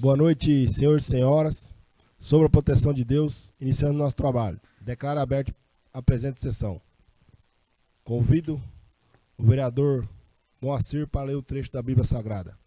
Boa noite, senhores e senhoras. Sobre a proteção de Deus, iniciando nosso trabalho. Declaro aberto a presente sessão. Convido o vereador Moacir para ler o trecho da Bíblia Sagrada.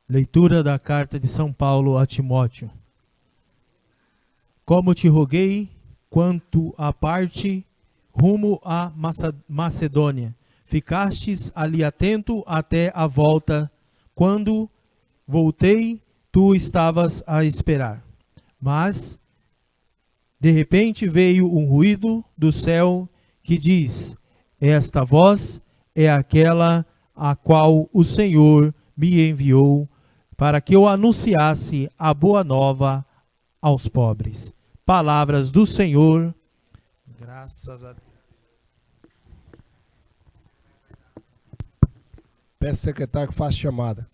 Leitura da carta de São Paulo a Timóteo. Como te roguei, quanto à parte rumo à Macedônia, ficastes ali atento até a volta. Quando voltei, tu estavas a esperar. Mas, de repente, veio um ruído do céu que diz: esta voz é aquela a qual o Senhor me enviou para que eu anunciasse a boa nova aos pobres. Palavras do Senhor. Graças a Deus. Peço ao secretário que faça chamada.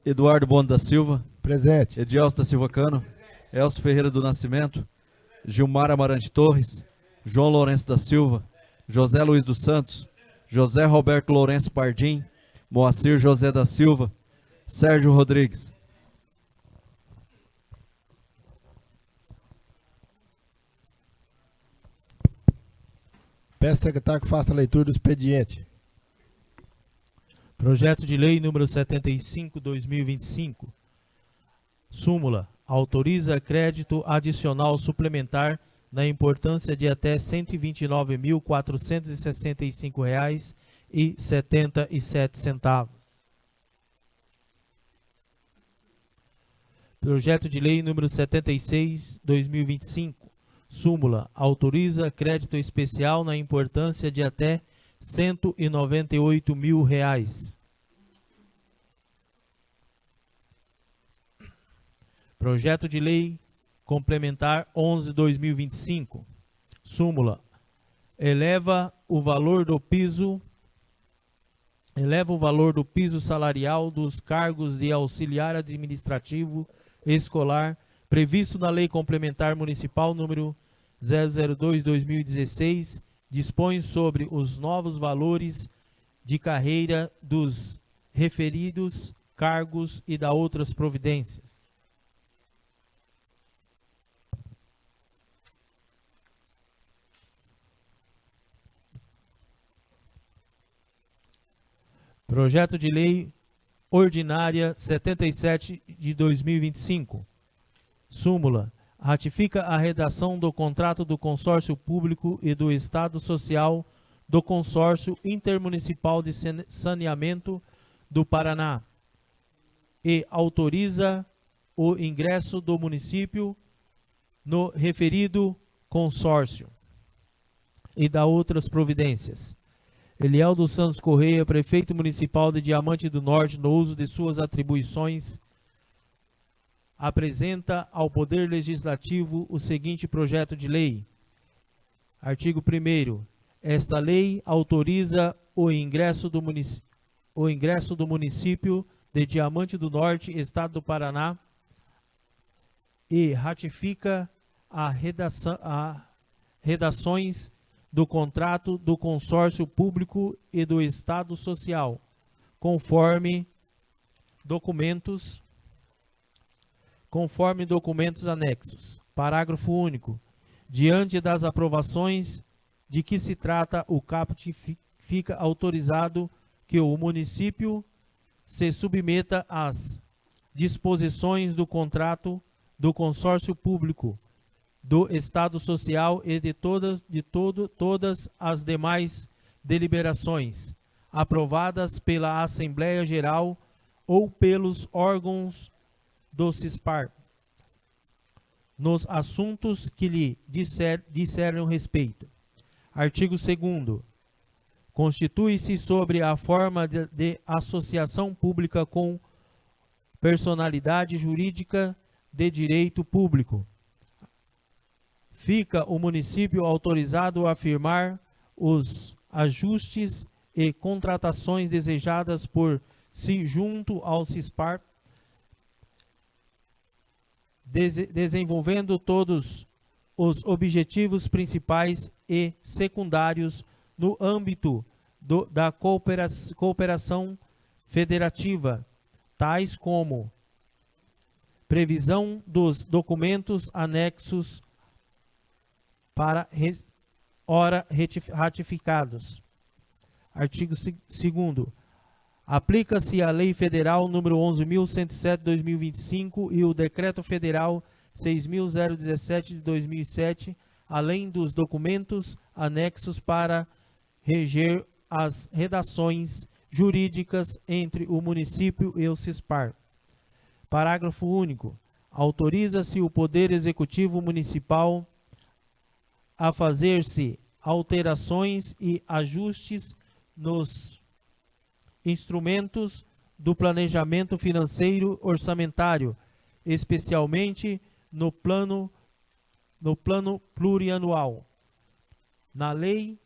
Eduardo Bono da Silva. Presente. Edielso da Silva Cano. Elcio Ferreira do Nascimento. Gilmar Amarante Torres. João Lourenço da Silva. José Luiz dos Santos. José Roberto Lourenço Pardim. Moacir José da Silva. Sérgio Rodrigues. Peço ao secretário que faça a leitura do expediente. Projeto de Lei número 75/2025. Súmula. Autoriza crédito adicional suplementar na importância de até R$ 129.465,77. Projeto de Lei número 76/2025. Súmula. Autoriza crédito especial na importância de até R$ 198.000. Projeto de Lei Complementar 11/2025. Súmula. Eleva o valor do piso salarial dos cargos de auxiliar administrativo escolar previsto na Lei Complementar Municipal número 002/2016, dispõe sobre os novos valores de carreira dos referidos cargos e da outras providências. Projeto de Lei Ordinária 77/2025. Súmula. Ratifica a redação do contrato do Consórcio Público e do Estado Social do Consórcio Intermunicipal de Saneamento do Paraná e autoriza o ingresso do município no referido consórcio e da outras providências. Eliel dos Santos Correia, Prefeito Municipal de Diamante do Norte, no uso de suas atribuições, apresenta ao Poder Legislativo o seguinte projeto de lei. Artigo 1º. Esta lei autoriza o ingresso do município de Diamante do Norte, Estado do Paraná, e ratifica a redações do contrato do Consórcio Público e do Estado Social, conforme documentos anexos. Parágrafo único. Diante das aprovações de que se trata, o caput fica autorizado que o município se submeta às disposições do contrato do Consórcio Público, do Estado Social e de todas as demais deliberações, aprovadas pela Assembleia Geral ou pelos órgãos do CISPAR, nos assuntos que lhe disserem respeito. Artigo 2º. Constitui-se sobre a forma de associação pública com personalidade jurídica de direito público. Fica o município autorizado a firmar os ajustes e contratações desejadas por si junto ao CISPAR, desenvolvendo todos os objetivos principais e secundários no âmbito da cooperação federativa, tais como previsão dos documentos anexos para ora ratificados. Artigo 2º. Aplica-se a Lei Federal número 11.107/2025 e o Decreto Federal 6.017 de 2007, além dos documentos anexos para reger as redações jurídicas entre o município e o CISPAR. Parágrafo único. Autoriza-se o Poder Executivo Municipal a fazer-se alterações e ajustes nos instrumentos do planejamento financeiro orçamentário, especialmente no plano plurianual, na Lei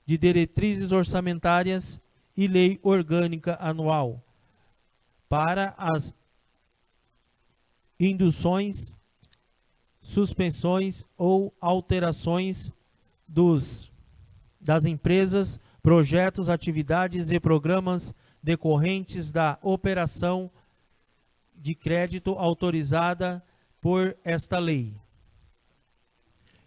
de Diretrizes Orçamentárias e Lei Orgânica Anual, para as induções, suspensões ou alterações das empresas, projetos, atividades e programas decorrentes da operação de crédito autorizada por esta lei,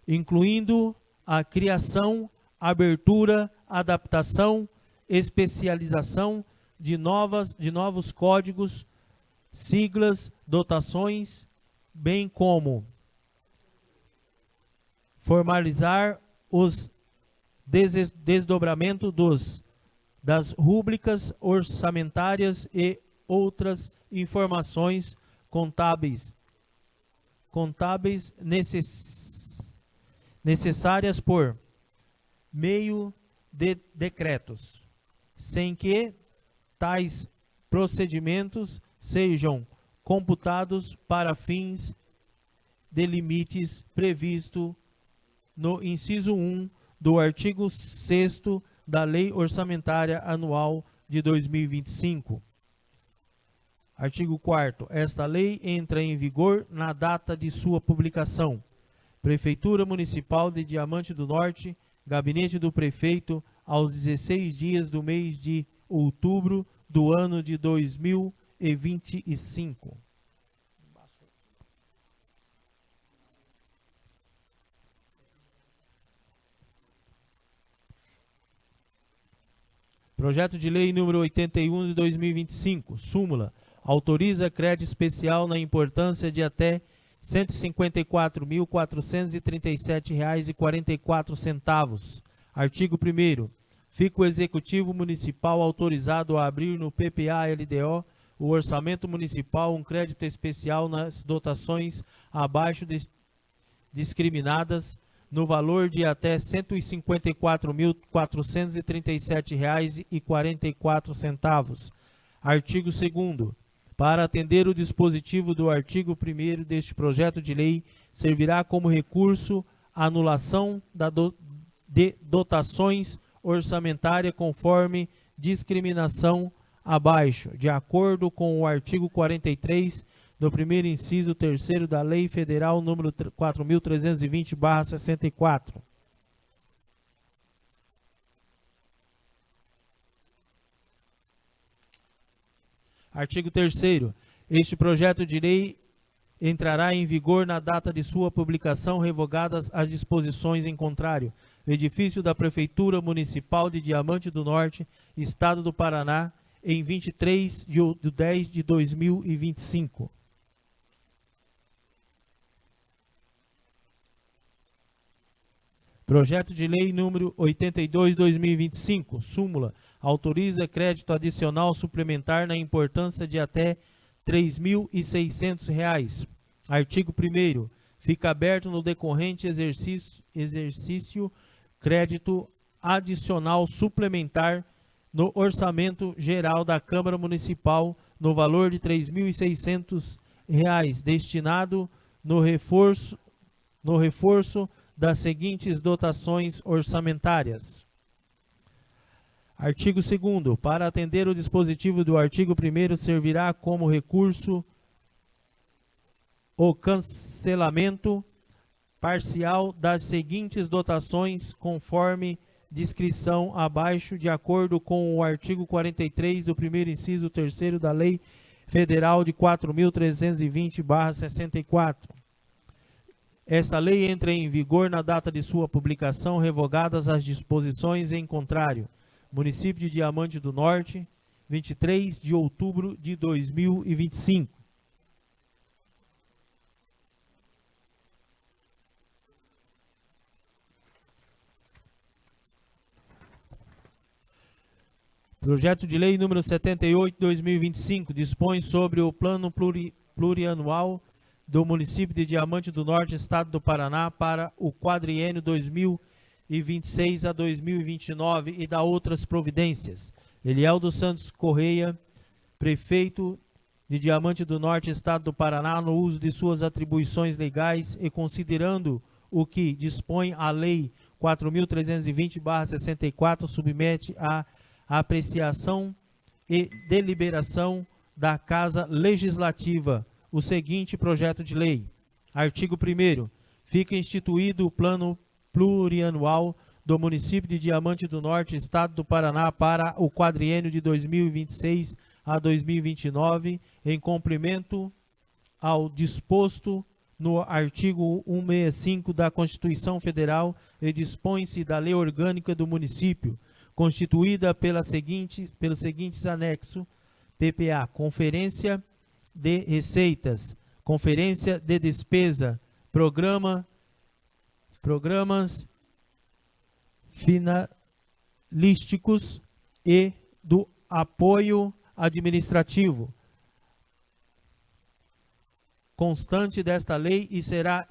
incluindo a criação, abertura, adaptação, especialização de novos códigos, siglas, dotações, bem como formalizar os desdobramento das rúbricas orçamentárias e outras informações contábeis necessárias por meio de decretos, sem que tais procedimentos sejam computados para fins de limites previsto no inciso 1 do artigo 6º da Lei Orçamentária Anual de 2025. Artigo 4º. Esta lei entra em vigor na data de sua publicação. Prefeitura Municipal de Diamante do Norte, Gabinete do Prefeito, aos 16 dias do mês de outubro do ano de 2025. Projeto de Lei número 81 de 2025, súmula, autoriza crédito especial na importância de até R$ 154.437,44. Artigo 1º. Fica o Executivo Municipal autorizado a abrir no PPA-LDO o orçamento municipal um crédito especial nas dotações abaixo discriminadas no valor de até R$ 154.437,44. Artigo 2º. Para atender o dispositivo do artigo 1º deste projeto de lei, servirá como recurso a anulação de dotações orçamentárias conforme discriminação abaixo, de acordo com o artigo 43 do primeiro inciso 3º da Lei Federal número 4.320/64. Artigo 3º. Este projeto de lei entrará em vigor na data de sua publicação, revogadas as disposições em contrário. Edifício da Prefeitura Municipal de Diamante do Norte, Estado do Paraná, em 23 de 10 de 2025. Projeto de Lei número 82/2025, súmula, autoriza crédito adicional suplementar na importância de até R$ 3.600. Artigo 1º. Fica aberto no decorrente exercício crédito adicional suplementar no orçamento geral da Câmara Municipal no valor de R$ 3.600, destinado no reforço das seguintes dotações orçamentárias. Artigo 2º. Para atender o dispositivo do artigo 1º, servirá como recurso o cancelamento parcial das seguintes dotações, conforme descrição abaixo, de acordo com o artigo 43 do primeiro inciso 3º da Lei Federal de 4.320/64. Esta lei entra em vigor na data de sua publicação, revogadas as disposições em contrário. Município de Diamante do Norte, 23 de outubro de 2025. Projeto de Lei número 78/2025 dispõe sobre o plano plurianual do município de Diamante do Norte, Estado do Paraná, para o quadriênio 2026 a 2029 e da outras providências. Eliel dos Santos Correia, prefeito de Diamante do Norte, Estado do Paraná, no uso de suas atribuições legais e considerando o que dispõe a Lei 4.320/64, submete a apreciação e deliberação da Casa Legislativa o seguinte projeto de lei. Artigo 1º. Fica instituído o plano plurianual do município de Diamante do Norte, Estado do Paraná, para o quadriênio de 2026 a 2029, em cumprimento ao disposto no artigo 165 da Constituição Federal, e dispõe-se da Lei Orgânica do Município, constituída pelos seguintes anexos: PPA, Conferência de Receitas, Conferência de Despesa, Programas finalísticos e do apoio administrativo constante desta lei e será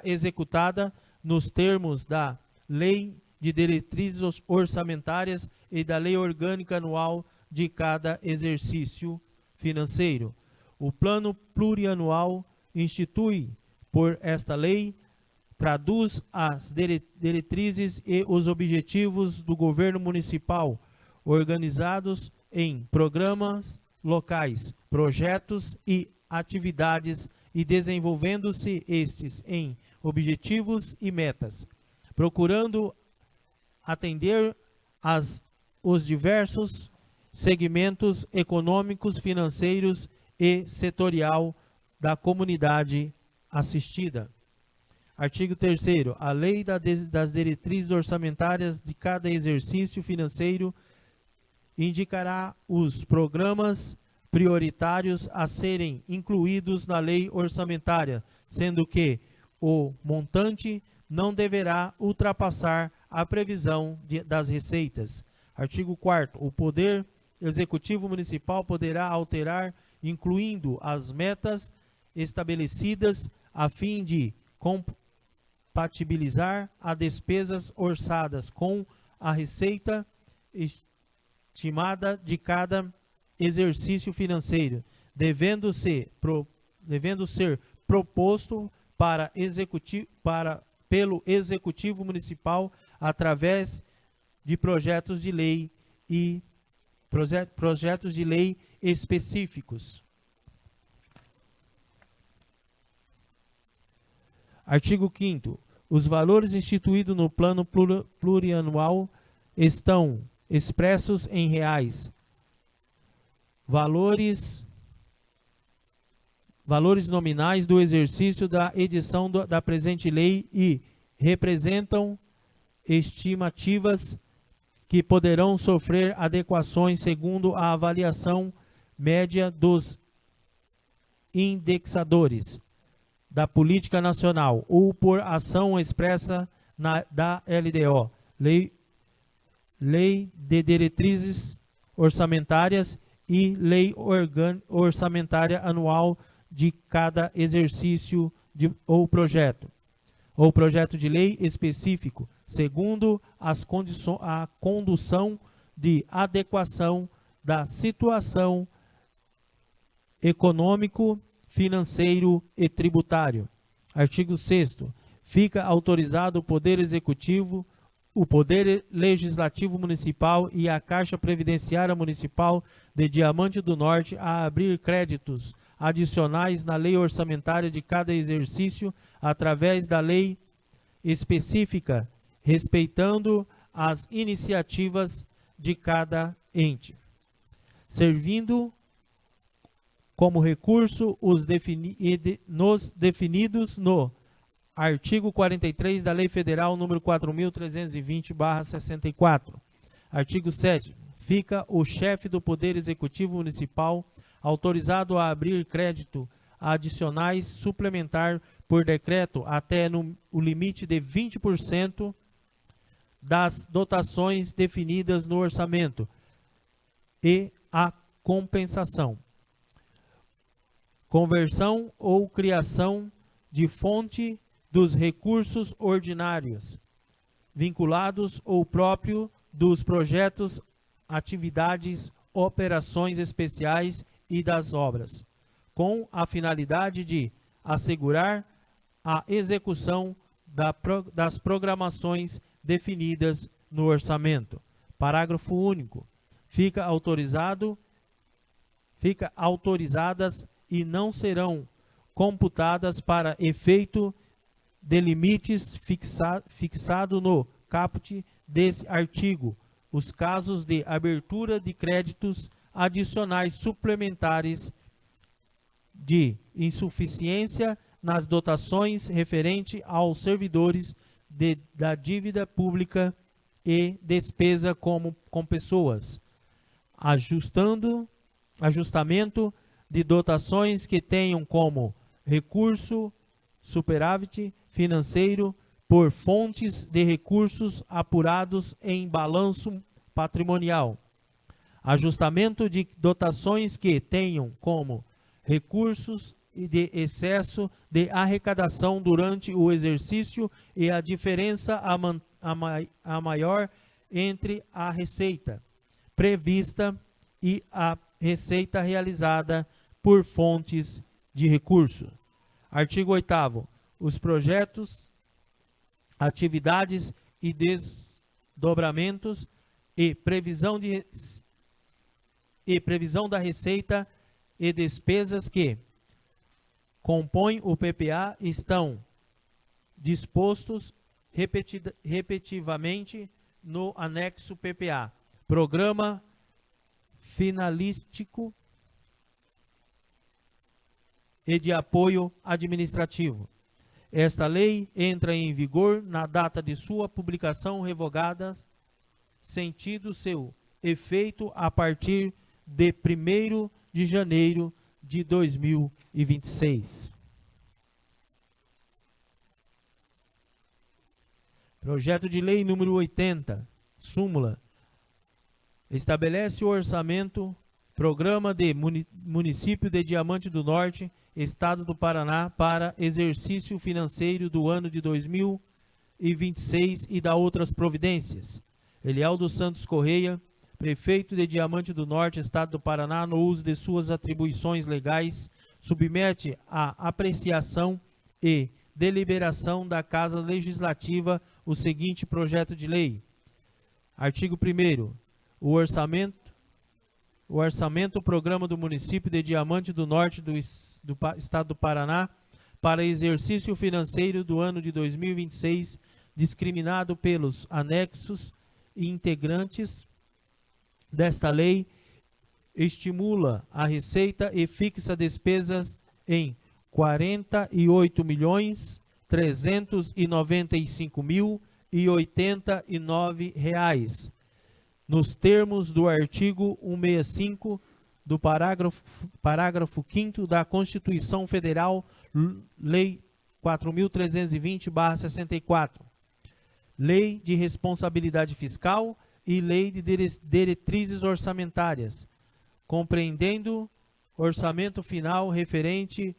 executada nos termos da Lei de Diretrizes Orçamentárias e da Lei Orgânica Anual de cada exercício financeiro. O plano plurianual institui por esta lei, traduz as diretrizes e os objetivos do governo municipal, organizados em programas locais, projetos e atividades, e desenvolvendo-se estes em objetivos e metas, procurando atender os diversos segmentos econômicos, financeiros e setorial da comunidade assistida. Artigo 3º. A lei das diretrizes orçamentárias de cada exercício financeiro indicará os programas prioritários a serem incluídos na lei orçamentária, sendo que o montante não deverá ultrapassar a previsão das receitas. Artigo 4º. O Poder Executivo Municipal poderá alterar, incluindo as metas estabelecidas, a fim de compatibilizar as despesas orçadas com a receita estimada de cada exercício financeiro, devendo ser proposto pelo Executivo Municipal através de projetos de lei específicos. Artigo 5º. Os valores instituídos no plano plurianual estão expressos em reais. Valores nominais do exercício da edição da presente lei e representam estimativas que poderão sofrer adequações segundo a avaliação média dos indexadores. da política nacional ou por ação expressa da LDO, Lei de Diretrizes Orçamentárias e Lei Orçamentária Anual de cada exercício ou projeto de lei específico, segundo a condução de adequação da situação econômico, financeiro e tributário. Artigo 6º. Fica autorizado o Poder Executivo, o Poder Legislativo Municipal e a Caixa Previdenciária Municipal de Diamante do Norte a abrir créditos adicionais na lei orçamentária de cada exercício através da lei específica, respeitando as iniciativas de cada ente, servindo como recurso os definidos no artigo 43 da Lei Federal número 4.320/64. Artigo 7º. Fica o chefe do Poder Executivo Municipal autorizado a abrir crédito adicionais suplementar por decreto até o limite de 20% das dotações definidas no orçamento e a compensação, conversão ou criação de fonte dos recursos ordinários, vinculados ou próprio dos projetos, atividades, operações especiais e das obras, com a finalidade de assegurar a execução das programações definidas no orçamento. Parágrafo único. Fica autorizadas e não serão computadas para efeito de limites fixado no caput desse artigo, os casos de abertura de créditos adicionais suplementares de insuficiência nas dotações referente aos servidores da dívida pública e despesa com pessoas, ajustamento de dotações que tenham como recurso superávit financeiro por fontes de recursos apurados em balanço patrimonial, ajustamento de dotações que tenham como recursos e de excesso de arrecadação durante o exercício e a diferença a maior entre a receita prevista e a receita realizada por fontes de recurso. Artigo 8º. Os projetos, atividades e desdobramentos e previsão da receita e despesas que compõem o PPA estão dispostos repetitivamente no anexo PPA, Programa Finalístico e de Apoio Administrativo. Esta lei entra em vigor na data de sua publicação revogada, sentido seu efeito a partir de 1º de janeiro de 2026. Projeto de Lei número 80, súmula, estabelece o orçamento, Programa de Município de Diamante do Norte, Estado do Paraná, para exercício financeiro do ano de 2026 e da outras providências. Eliel dos Santos Correia, Prefeito de Diamante do Norte, Estado do Paraná, no uso de suas atribuições legais, submete à apreciação e deliberação da Casa Legislativa o seguinte projeto de lei. Artigo 1º. O orçamento Programa do Município de Diamante do Norte do Estado do Paraná para exercício financeiro do ano de 2026, discriminado pelos anexos e integrantes desta lei, estimula a receita e fixa despesas em R$ 48.395.089, nos termos do artigo 165 do parágrafo 5º da Constituição Federal, Lei 4.320/64. Lei de Responsabilidade Fiscal e Lei de Diretrizes Orçamentárias, compreendendo orçamento final referente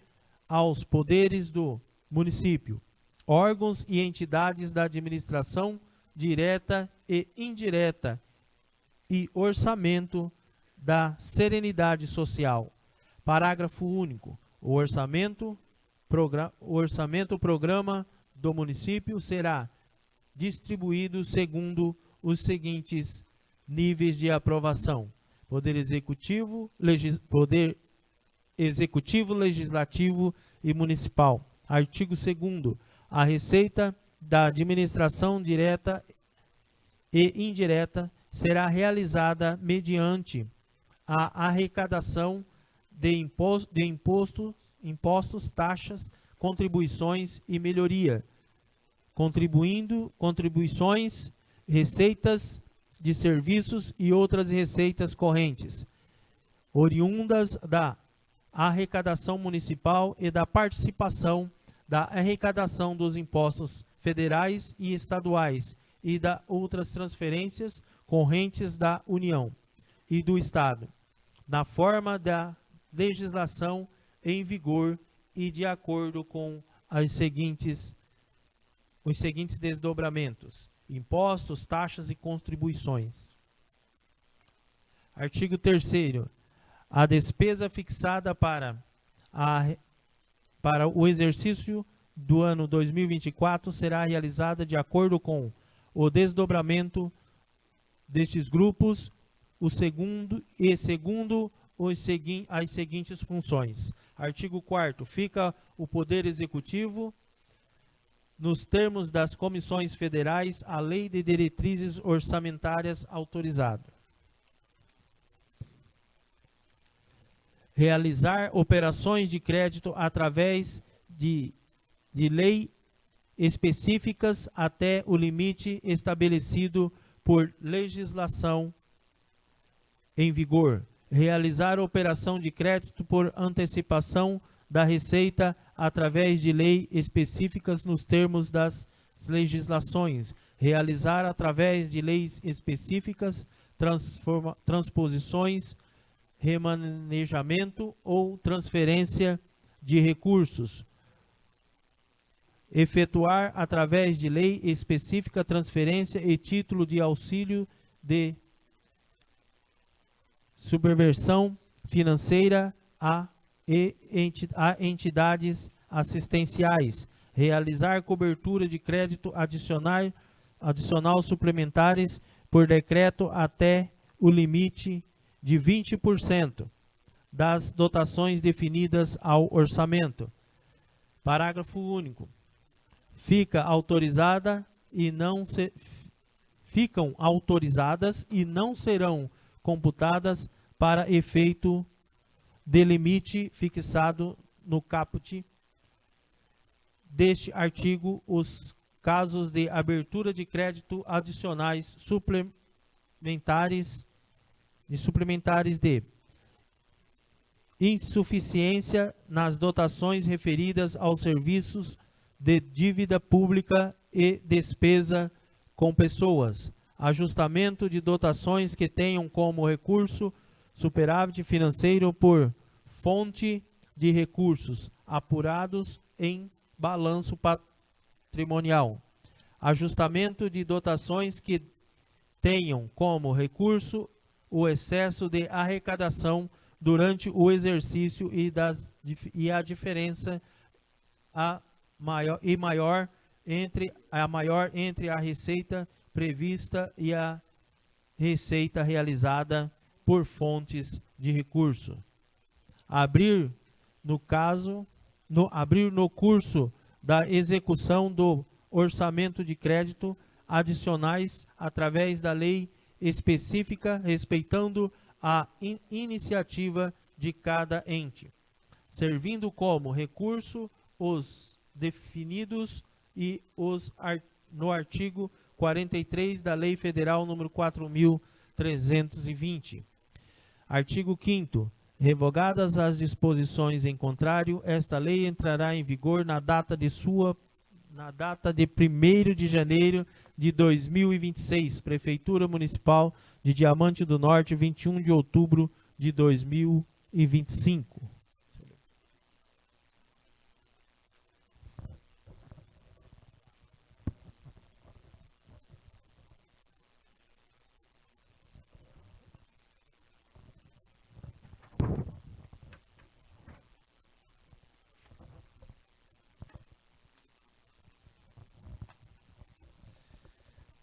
aos poderes do município, órgãos e entidades da administração direta e indireta e orçamento da Serenidade Social. Parágrafo único. O orçamento programa do município será distribuído segundo os seguintes níveis de aprovação: Poder Executivo, Legislativo e Municipal. Artigo 2º. A receita da administração direta e indireta será realizada mediante a arrecadação de impostos, taxas, contribuições e melhoria, contribuições, receitas de serviços e outras receitas correntes, oriundas da arrecadação municipal e da participação da arrecadação dos impostos federais e estaduais e da outras transferências correntes da União e do Estado, na forma da legislação em vigor e de acordo com os seguintes desdobramentos: impostos, taxas e contribuições. Artigo 3º. A despesa fixada para o exercício do ano 2024 será realizada de acordo com o desdobramento destes grupos, segundo as seguintes funções. Artigo 4º. Fica o Poder Executivo, nos termos das comissões federais, a Lei de Diretrizes Orçamentárias autorizado. Realizar operações de crédito através de lei específicas até o limite estabelecido por legislação em vigor. Realizar operação de crédito por antecipação da receita através de lei específicas nos termos das legislações. Realizar através de leis específicas transposições, remanejamento ou transferência de recursos. Efetuar através de lei específica transferência e título de auxílio de subversão financeira a entidades assistenciais. Realizar cobertura de crédito adicional suplementares por decreto até o limite de 20% das dotações definidas ao orçamento. Parágrafo único. Ficam autorizadas e não serão computadas para efeito de limite fixado no caput deste artigo os casos de abertura de crédito adicionais suplementares de insuficiência nas dotações referidas aos serviços de dívida pública e despesa com pessoas, ajustamento de dotações que tenham como recurso superávit financeiro por fonte de recursos apurados em balanço patrimonial, ajustamento de dotações que tenham como recurso o excesso de arrecadação durante o exercício e a diferença maior entre a receita prevista e a receita realizada por fontes de recurso. Abrir no curso da execução do orçamento de crédito adicionais através da lei específica, respeitando a iniciativa de cada ente, servindo como recurso os definidos no artigo 43 da Lei Federal número 4.320. Artigo 5º. Revogadas as disposições em contrário, esta lei entrará em vigor na data de 1º de janeiro de 2026. Prefeitura Municipal de Diamante do Norte, 21 de outubro de 2025.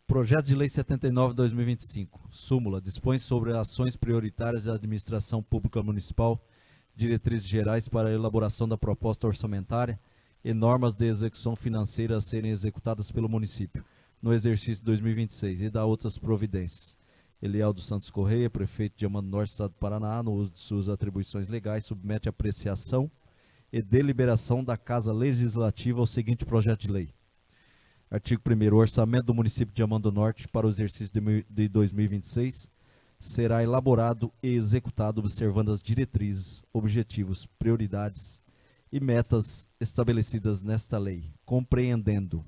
Projeto de Lei 79/2025. Súmula. Dispõe sobre ações prioritárias da administração pública municipal, diretrizes gerais para a elaboração da proposta orçamentária e normas de execução financeira a serem executadas pelo município no exercício 2026 e da outras providências. Eliel dos Santos Correia, prefeito de Diamante do Norte, Estado do Paraná, no uso de suas atribuições legais, submete a apreciação e deliberação da Casa Legislativa ao seguinte projeto de lei. Artigo 1º. O orçamento do município de Diamante do Norte para o exercício de 2026 será elaborado e executado observando as diretrizes, objetivos, prioridades e metas estabelecidas nesta lei, compreendendo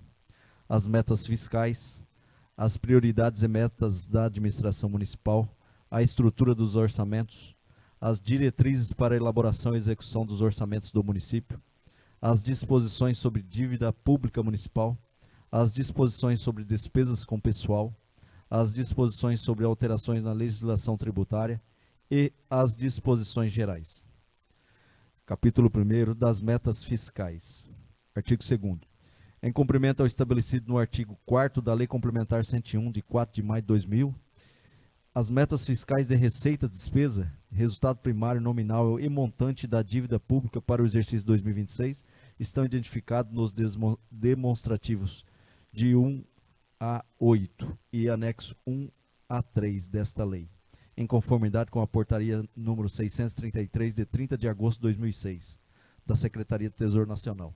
as metas fiscais, as prioridades e metas da administração municipal, a estrutura dos orçamentos, as diretrizes para a elaboração e execução dos orçamentos do município, as disposições sobre dívida pública municipal, as disposições sobre despesas com pessoal, as disposições sobre alterações na legislação tributária e as disposições gerais. Capítulo 1º das metas fiscais. Artigo 2º. Em cumprimento ao estabelecido no artigo 4º da Lei Complementar 101, de 4 de maio de 2000, as metas fiscais de receita e despesa, resultado primário nominal e montante da dívida pública para o exercício 2026 estão identificados nos demonstrativos de 1 a 8 e anexo 1 a 3 desta lei, em conformidade com a portaria número 633 de 30 de agosto de 2006, da Secretaria do Tesouro Nacional.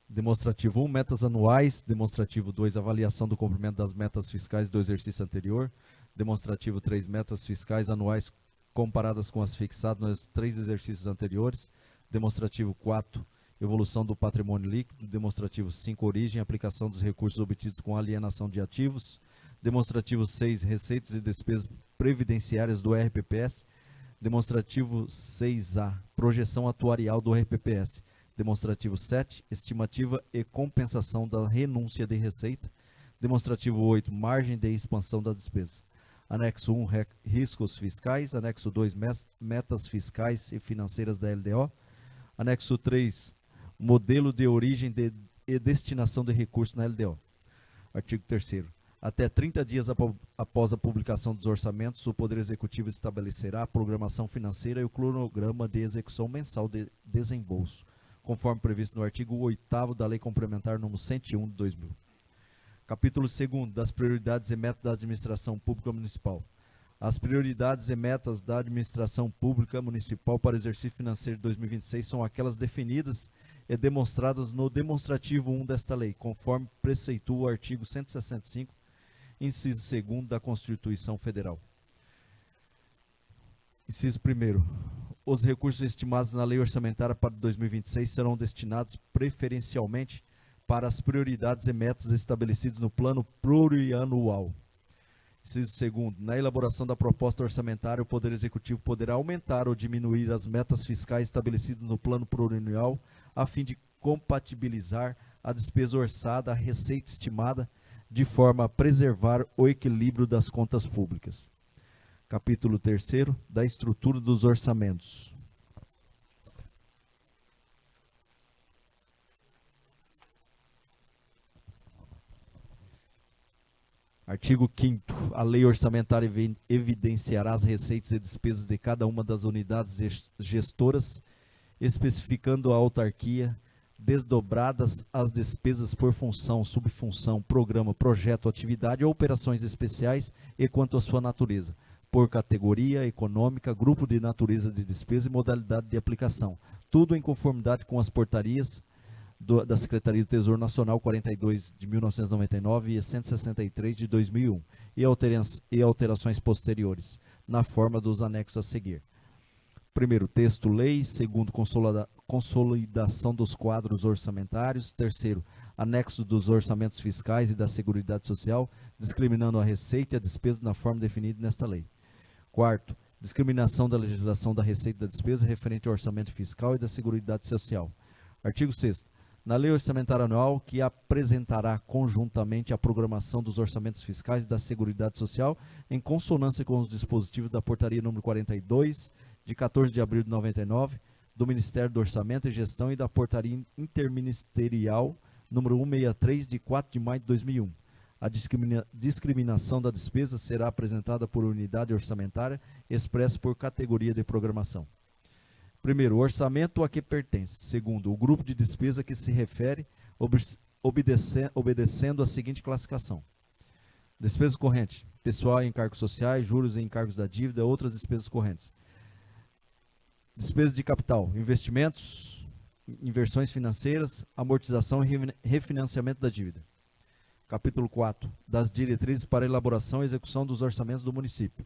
Demonstrativo 1, metas anuais. Demonstrativo 2, avaliação do cumprimento das metas fiscais do exercício anterior. Demonstrativo 3, metas fiscais anuais comparadas com as fixadas nos 3 exercícios anteriores. Demonstrativo 4, evolução do patrimônio líquido. Demonstrativo 5, origem e aplicação dos recursos obtidos com alienação de ativos. Demonstrativo 6, receitas e despesas previdenciárias do RPPS. Demonstrativo 6A, projeção atuarial do RPPS. Demonstrativo 7, estimativa e compensação da renúncia de receita. Demonstrativo 8, margem de expansão da despesa. Anexo 1, riscos fiscais. Anexo 2, metas fiscais e financeiras da LDO. Anexo 3, modelo de origem e destinação de recursos na LDO. Artigo 3º. Até 30 dias após a publicação dos orçamentos, o Poder Executivo estabelecerá a programação financeira e o cronograma de execução mensal de desembolso, conforme previsto no artigo 8º da Lei Complementar número 101 de 2000. Capítulo 2º das prioridades e metas da administração pública municipal. As prioridades e metas da administração pública municipal para o exercício financeiro de 2026 são aquelas definidas e demonstradas no demonstrativo 1 desta lei, conforme preceitua o artigo 165, inciso 2º da Constituição Federal. Inciso 1º. Os recursos estimados na lei orçamentária para 2026 serão destinados preferencialmente para as prioridades e metas estabelecidas no plano plurianual. Inciso 2º. Na elaboração da proposta orçamentária, o Poder Executivo poderá aumentar ou diminuir as metas fiscais estabelecidas no plano plurianual, a fim de compatibilizar a despesa orçada à receita estimada, de forma a preservar o equilíbrio das contas públicas. Capítulo 3º da estrutura dos orçamentos. Artigo 5º. A lei orçamentária evidenciará as receitas e despesas de cada uma das unidades gestoras, especificando a autarquia, desdobradas as despesas por função, subfunção, programa, projeto, atividade ou operações especiais e quanto à sua natureza, por categoria econômica, grupo de natureza de despesa e modalidade de aplicação. Tudo em conformidade com as portarias da Secretaria do Tesouro Nacional 42 de 1999 e 163 de 2001 e alterações posteriores, na forma dos anexos a seguir. Primeiro, texto-lei. Segundo, consolidação dos quadros orçamentários. Terceiro, anexo dos orçamentos fiscais e da Seguridade Social, discriminando a receita e a despesa na forma definida nesta lei. Quarto, discriminação da legislação da receita e da despesa referente ao orçamento fiscal e da Seguridade Social. Artigo 6º. Na lei orçamentária anual, que apresentará conjuntamente a programação dos orçamentos fiscais e da Seguridade Social, em consonância com os dispositivos da Portaria número 42, de 14 de abril de 99, do Ministério do Orçamento e Gestão e da Portaria Interministerial número 163, de 4 de maio de 2001. A discriminação da despesa será apresentada por unidade orçamentária expressa por categoria de programação. Primeiro, o orçamento a que pertence. Segundo, o grupo de despesa a que se refere, obedecendo a seguinte classificação: despesa corrente, pessoal e encargos sociais, juros e encargos da dívida, outras despesas correntes. Despesas de capital, investimentos, inversões financeiras, amortização e refinanciamento da dívida. Capítulo 4, das diretrizes para elaboração e execução dos orçamentos do município.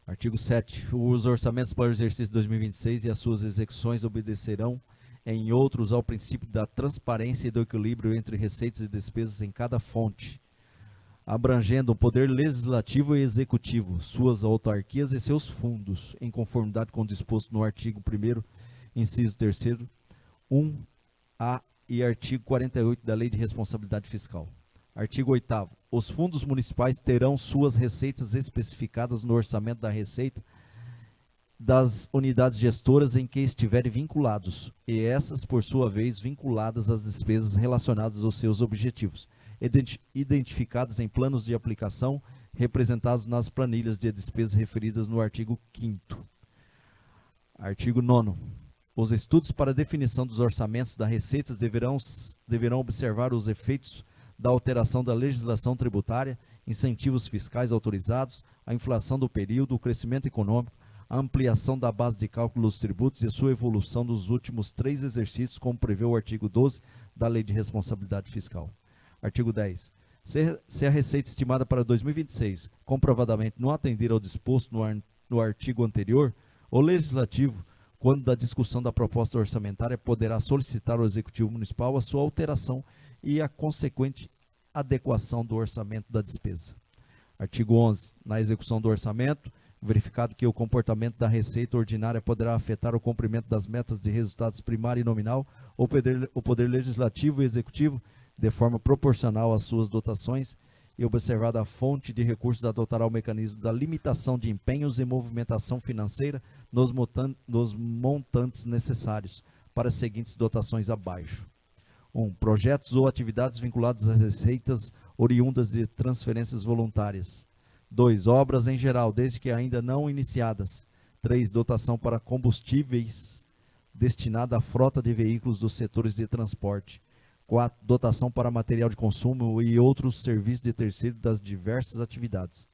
Artigo 7. Os orçamentos para o exercício 2026 e as suas execuções obedecerão, em outros, ao princípio da transparência e do equilíbrio entre receitas e despesas em cada fonte, abrangendo o poder legislativo e executivo, suas autarquias e seus fundos, em conformidade com o disposto no artigo 1º, inciso 3º, 1A e artigo 48 da Lei de Responsabilidade Fiscal. Artigo 8º. Os fundos municipais terão suas receitas especificadas no orçamento da receita das unidades gestoras em que estiverem vinculados, e essas, por sua vez, vinculadas às despesas relacionadas aos seus objetivos, identificadas em planos de aplicação, representados nas planilhas de despesas referidas no artigo 5º. Artigo 9º. Os estudos para definição dos orçamentos das receitas deverão observar os efeitos da alteração da legislação tributária, incentivos fiscais autorizados, a inflação do período, o crescimento econômico, a ampliação da base de cálculo dos tributos e a sua evolução nos últimos 3 exercícios, como prevê o artigo 12 da Lei de Responsabilidade Fiscal. Artigo 10. Se a receita estimada para 2026 comprovadamente não atender ao disposto no artigo anterior, o Legislativo, quando da discussão da proposta orçamentária, poderá solicitar ao Executivo Municipal a sua alteração e a consequente adequação do orçamento da despesa. Artigo 11. Na execução do orçamento, verificado que o comportamento da receita ordinária poderá afetar o cumprimento das metas de resultados primário e nominal, o Poder Legislativo e Executivo, de forma proporcional às suas dotações, e observada a fonte de recursos, adotará o mecanismo da limitação de empenhos e movimentação financeira nos montantes necessários para as seguintes dotações abaixo. 1. Projetos ou atividades vinculados às receitas oriundas de transferências voluntárias. 2. Obras em geral, desde que ainda não iniciadas. 3. Dotação para combustíveis destinada à frota de veículos dos setores de transporte. 4. Dotação para material de consumo e outros serviços de terceiro das diversas atividades.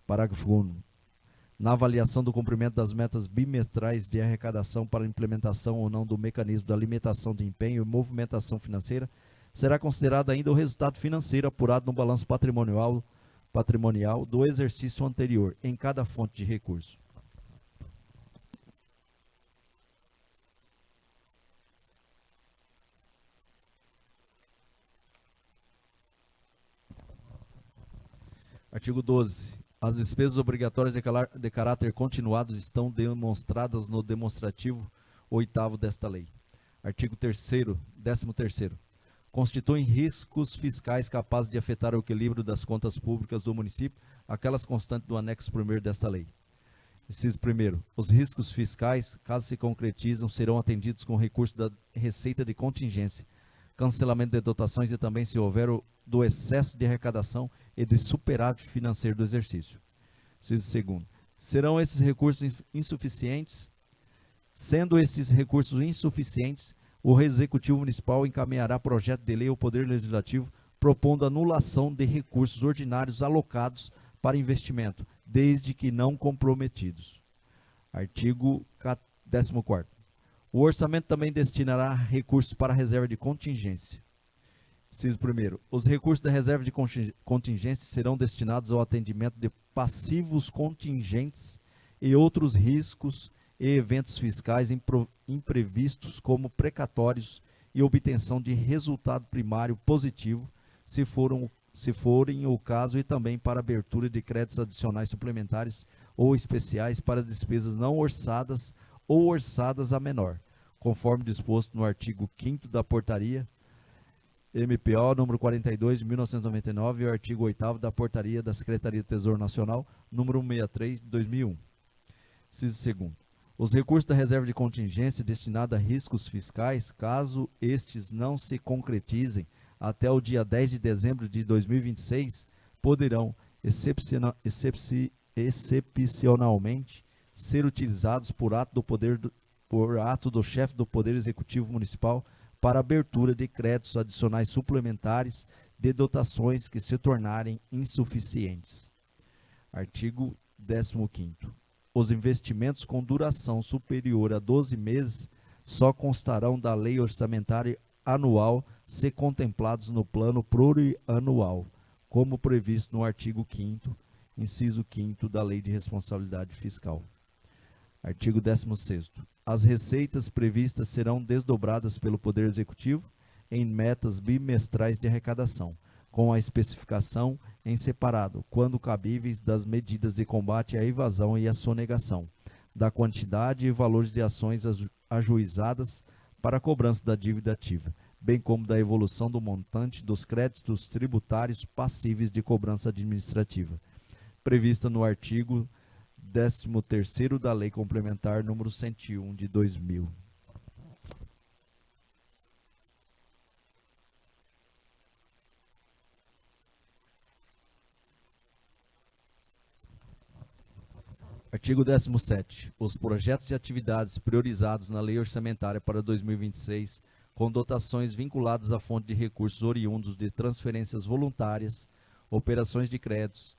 Parágrafo 1. Na avaliação do cumprimento das metas bimestrais de arrecadação para implementação ou não do mecanismo da limitação de empenho e movimentação financeira, será considerado ainda o resultado financeiro apurado no balanço patrimonial do exercício anterior, em cada fonte de recurso. Artigo 12. As despesas obrigatórias de caráter continuado estão demonstradas no demonstrativo 8º desta lei. Artigo 13º. Constituem riscos fiscais capazes de afetar o equilíbrio das contas públicas do município, aquelas constantes do anexo 1º desta lei. Inciso 1º. Os riscos fiscais, caso se concretizam, serão atendidos com recurso da receita de contingência, cancelamento de dotações e também, se houver, do excesso de arrecadação e de superávit financeiro do exercício. Inciso 2º. Serão esses recursos insuficientes? Sendo esses recursos insuficientes, o Executivo Municipal encaminhará projeto de lei ao Poder Legislativo propondo anulação de recursos ordinários alocados para investimento, desde que não comprometidos. Artigo 14º. O orçamento também destinará recursos para a reserva de contingência. Inciso 1º. Os recursos da reserva de contingência serão destinados ao atendimento de passivos contingentes e outros riscos e eventos fiscais imprevistos, como precatórios e obtenção de resultado primário positivo, se forem o caso, e também para abertura de créditos adicionais suplementares ou especiais para as despesas não orçadas ou orçadas a menor, conforme disposto no artigo 5º da Portaria MPO número 42 de 1999 e o artigo 8º da Portaria da Secretaria do Tesouro Nacional número 163 de 2001. Inciso 2º. Os recursos da reserva de contingência destinada a riscos fiscais, caso estes não se concretizem até o dia 10 de dezembro de 2026, poderão excepcionalmente ser utilizados por ato do chefe do Poder Executivo Municipal para abertura de créditos adicionais suplementares de dotações que se tornarem insuficientes. Artigo 15º. Os investimentos com duração superior a 12 meses só constarão da lei orçamentária anual se contemplados no plano plurianual, como previsto no artigo 5º, inciso 5º da Lei de Responsabilidade Fiscal. Artigo 16º. As receitas previstas serão desdobradas pelo Poder Executivo em metas bimestrais de arrecadação, com a especificação em separado, quando cabíveis, das medidas de combate à evasão e à sonegação, da quantidade e valores de ações ajuizadas para a cobrança da dívida ativa, bem como da evolução do montante dos créditos tributários passíveis de cobrança administrativa, prevista no artigo 13º da Lei Complementar número 101 de 2000. Artigo 17º. Os projetos de atividades priorizados na Lei Orçamentária para 2026, com dotações vinculadas à fonte de recursos oriundos de transferências voluntárias, operações de crédito,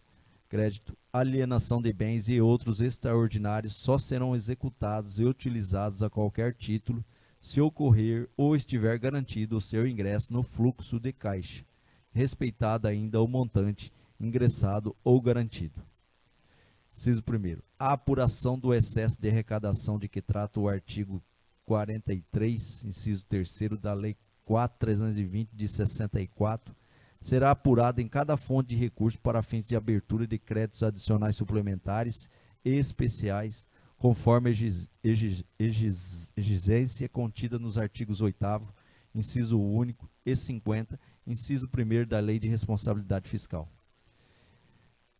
alienação de bens e outros extraordinários, só serão executados e utilizados a qualquer título, se ocorrer ou estiver garantido o seu ingresso no fluxo de caixa, respeitado ainda o montante ingressado ou garantido. Inciso 1º. A apuração do excesso de arrecadação de que trata o artigo 43, inciso 3º da Lei 4.320 de 64, será apurada em cada fonte de recursos para fins de abertura de créditos adicionais suplementares e especiais, conforme a exigência contida nos artigos 8º, inciso único e 50, inciso 1º da Lei de Responsabilidade Fiscal.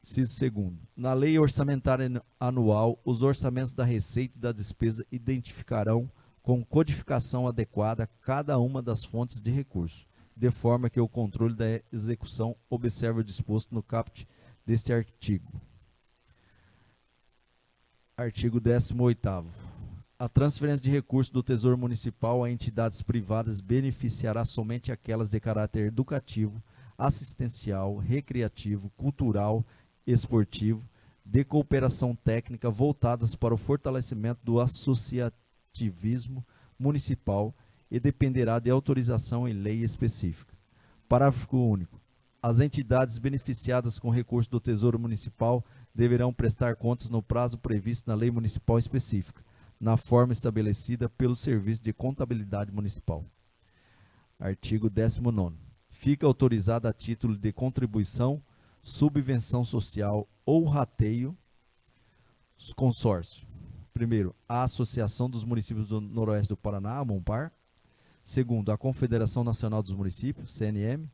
Inciso 2º. Na Lei Orçamentária Anual, os orçamentos da receita e da despesa identificarão com codificação adequada cada uma das fontes de recurso, de forma que o controle da execução observe o disposto no caput deste artigo. Artigo 18º. A transferência de recursos do Tesouro Municipal a entidades privadas beneficiará somente aquelas de caráter educativo, assistencial, recreativo, cultural, esportivo, de cooperação técnica voltadas para o fortalecimento do associativismo municipal e dependerá de autorização em lei específica. Parágrafo único. As entidades beneficiadas com recursos do Tesouro Municipal deverão prestar contas no prazo previsto na lei municipal específica, na forma estabelecida pelo Serviço de Contabilidade Municipal. Artigo 19º. Fica autorizada a título de contribuição, subvenção social ou rateio, consórcio. Primeiro, a Associação dos Municípios do Noroeste do Paraná, a MONPAR. Segundo, a Confederação Nacional dos Municípios, CNM.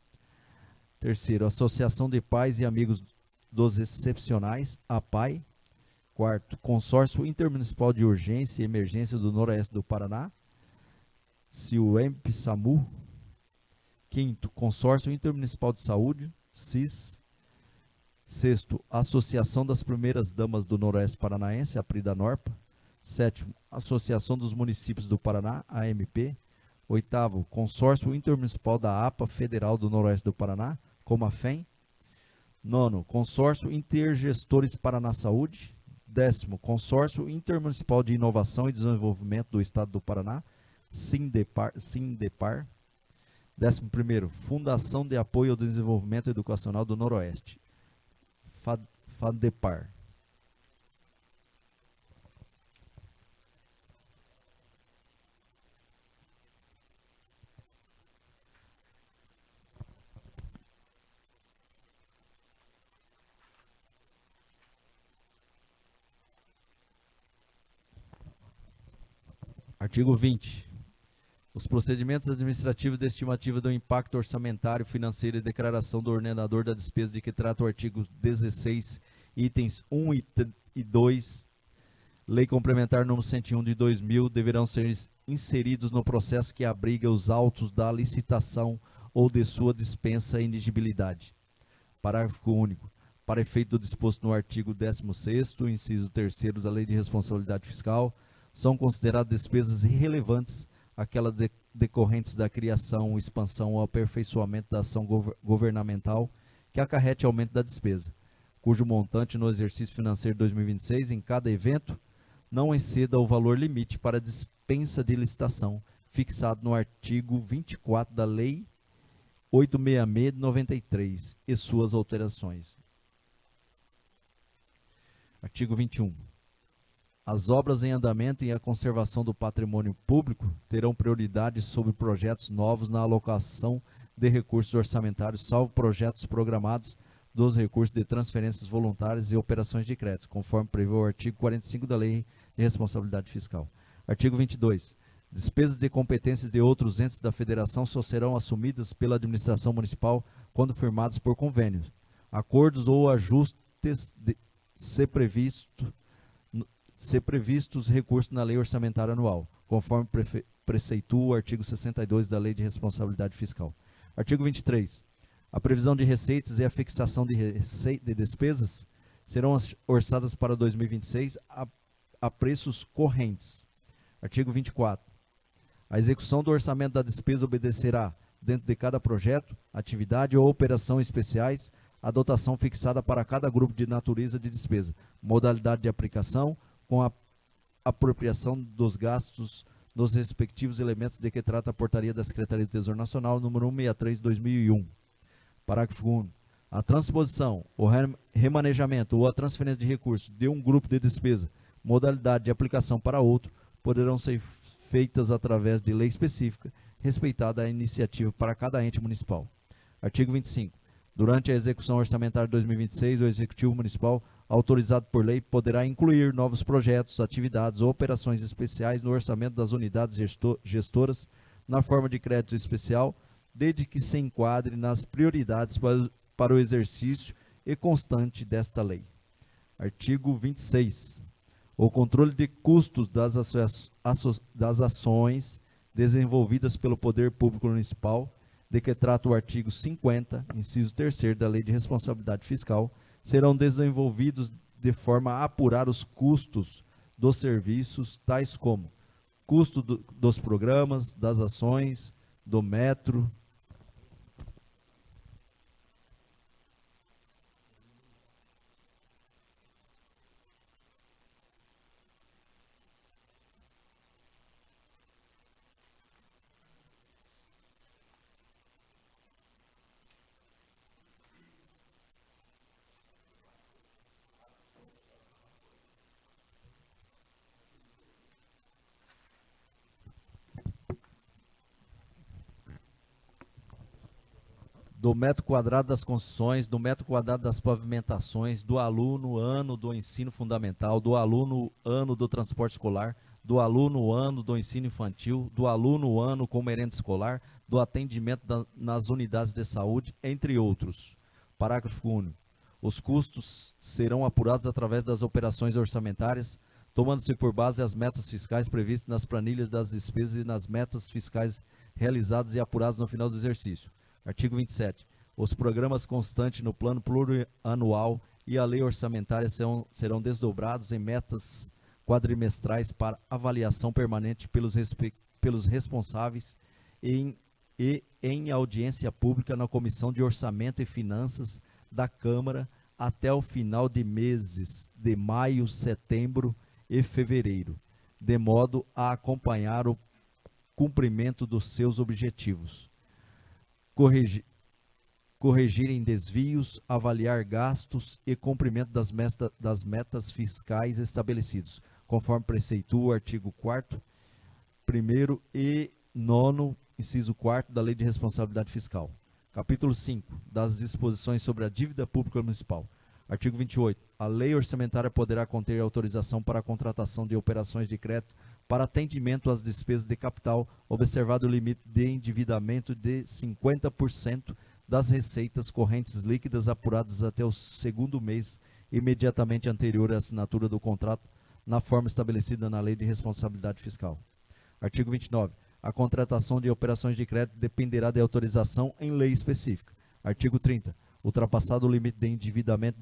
Terceiro, a Associação de Pais e Amigos dos Excepcionais, APAI. Quarto, Consórcio Intermunicipal de Urgência e Emergência do Noroeste do Paraná, CIUEMP-SAMU. Quinto, Consórcio Intermunicipal de Saúde, CIS. Sexto, Associação das Primeiras Damas do Noroeste Paranaense, APRIDANORPA. Sétimo, Associação dos Municípios do Paraná, AMP. Oitavo, Consórcio Intermunicipal da APA Federal do Noroeste do Paraná, Comafem. Nono, Consórcio Intergestores Paraná Saúde. 10º, Consórcio Intermunicipal de Inovação e Desenvolvimento do Estado do Paraná, Sindepar. 11º, Fundação de Apoio ao Desenvolvimento Educacional do Noroeste, FADEPAR. Artigo 20. Os procedimentos administrativos de estimativa do impacto orçamentário, financeiro e declaração do ordenador da despesa de que trata o artigo 16, itens 1 e 2, Lei Complementar número 101 de 2000, deverão ser inseridos no processo que abriga os autos da licitação ou de sua dispensa e indigibilidade. Parágrafo único. Para efeito do disposto no artigo 16º, inciso 3º da Lei de Responsabilidade Fiscal, são consideradas despesas irrelevantes aquelas decorrentes da criação, expansão ou aperfeiçoamento da ação governamental que acarrete aumento da despesa, cujo montante no exercício financeiro 2026, em cada evento, não exceda o valor limite para dispensa de licitação, fixado no artigo 24 da Lei 866 de 93 e suas alterações. Artigo 21. As obras em andamento e a conservação do patrimônio público terão prioridade sobre projetos novos na alocação de recursos orçamentários, salvo projetos programados dos recursos de transferências voluntárias e operações de crédito, conforme prevê o artigo 45 da Lei de Responsabilidade Fiscal. Artigo 22. Despesas de competências de outros entes da Federação só serão assumidas pela administração municipal quando firmados por convênios, acordos ou ajustes ser previstos recursos na Lei Orçamentária Anual, conforme preceitua o artigo 62 da Lei de Responsabilidade Fiscal. Artigo 23. A previsão de receitas e a fixação de despesas serão orçadas para 2026 a preços correntes. Artigo 24. A execução do orçamento da despesa obedecerá, dentro de cada projeto, atividade ou operação especiais, a dotação fixada para cada grupo de natureza de despesa, modalidade de aplicação, com a apropriação dos gastos dos respectivos elementos de que trata a portaria da Secretaria do Tesouro Nacional, número 163, 2001. Parágrafo 1. A transposição, o remanejamento ou a transferência de recursos de um grupo de despesa, modalidade de aplicação para outro, poderão ser feitas através de lei específica, respeitada a iniciativa para cada ente municipal. Artigo 25. Durante a execução orçamentária de 2026, o Executivo Municipal, autorizado por lei, poderá incluir novos projetos, atividades ou operações especiais no orçamento das unidades gestoras, na forma de crédito especial, desde que se enquadre nas prioridades para o exercício e constante desta lei. Artigo 26. O controle de custos das ações desenvolvidas pelo Poder Público Municipal, de que trata o artigo 50, inciso 3º da Lei de Responsabilidade Fiscal, serão desenvolvidos de forma a apurar os custos dos serviços, tais como custo dos programas, das ações, do metro, do metro quadrado das construções, do metro quadrado das pavimentações, do aluno ano do ensino fundamental, do aluno ano do transporte escolar, do aluno ano do ensino infantil, do aluno ano com merenda escolar, do atendimento nas unidades de saúde, entre outros. Parágrafo único. Os custos serão apurados através das operações orçamentárias, tomando-se por base as metas fiscais previstas nas planilhas das despesas e nas metas fiscais realizadas e apuradas no final do exercício. Artigo 27. Os programas constantes no plano plurianual e a lei orçamentária serão desdobrados em metas quadrimestrais para avaliação permanente pelos responsáveis em audiência pública na Comissão de Orçamento e Finanças da Câmara até o final de meses de maio, setembro e fevereiro, de modo a acompanhar o cumprimento dos seus objetivos, corrigirem desvios, avaliar gastos e cumprimento das metas fiscais estabelecidos, conforme preceitua o artigo 4º, 1º e 9º, inciso 4º da Lei de Responsabilidade Fiscal. Capítulo 5, das disposições sobre a dívida pública municipal. Artigo 28. A lei orçamentária poderá conter autorização para a contratação de operações de crédito para atendimento às despesas de capital, observado o limite de endividamento de 50% das receitas correntes líquidas apuradas até o segundo mês imediatamente anterior à assinatura do contrato, na forma estabelecida na Lei de Responsabilidade Fiscal. Artigo 29. A contratação de operações de crédito dependerá de autorização em lei específica. Artigo 30. Ultrapassado o limite de endividamento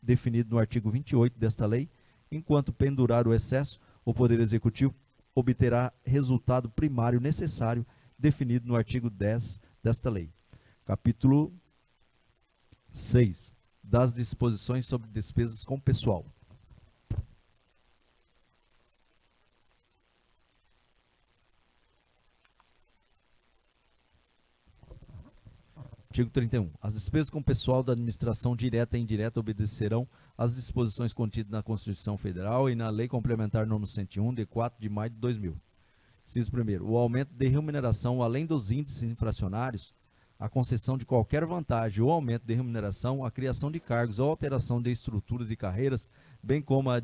definido no artigo 28 desta lei, enquanto pendurar o excesso, o Poder Executivo obterá resultado primário necessário definido no artigo 10 desta lei. Capítulo 6. Das disposições sobre despesas com pessoal. Artigo 31. As despesas com pessoal da administração direta e indireta obedecerão às disposições contidas na Constituição Federal e na Lei Complementar número 101, de 4 de maio de 2000. Inciso 1º. O aumento de remuneração, além dos índices inflacionários, a concessão de qualquer vantagem ou aumento de remuneração, a criação de cargos ou alteração de estrutura de carreiras, bem como a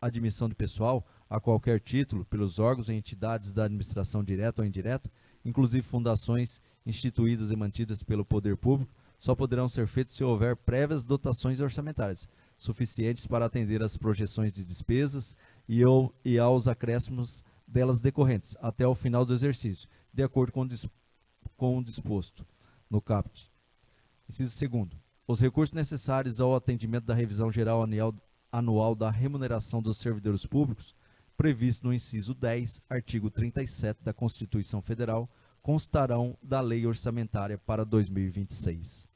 admissão de pessoal, a qualquer título, pelos órgãos e entidades da administração direta ou indireta, inclusive fundações instituídas e mantidas pelo poder público, só poderão ser feitos se houver prévias dotações orçamentárias, suficientes para atender às projeções de despesas e aos acréscimos delas decorrentes, até o final do exercício, de acordo com o disposto no caput. Inciso 2º. Os recursos necessários ao atendimento da revisão geral anual da remuneração dos servidores públicos, previsto no inciso 10, artigo 37 da Constituição Federal, constarão da Lei Orçamentária para 2026.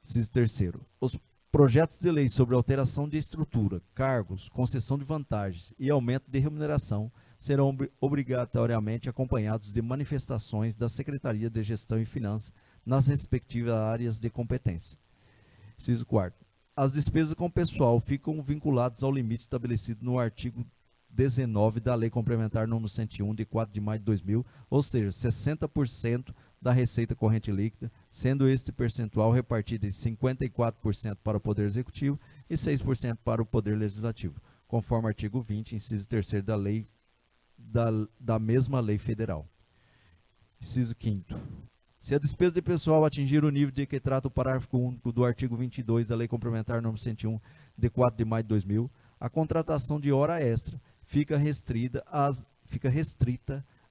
Inciso 3º. Os projetos de lei sobre alteração de estrutura, cargos, concessão de vantagens e aumento de remuneração serão obrigatoriamente acompanhados de manifestações da Secretaria de Gestão e Finanças nas respectivas áreas de competência. Inciso 4º. As despesas com pessoal ficam vinculadas ao limite estabelecido no artigo 19 da Lei Complementar número 101, de 4 de maio de 2000, ou seja, 60% da receita corrente líquida, sendo este percentual repartido em 54% para o Poder Executivo e 6% para o Poder Legislativo, conforme artigo 20, inciso 3º da lei da mesma lei federal. Inciso 5º. Se a despesa de pessoal atingir o nível de que trata o parágrafo único do artigo 22 da Lei Complementar número 101, de 4 de maio de 2000, a contratação de hora extra fica restrita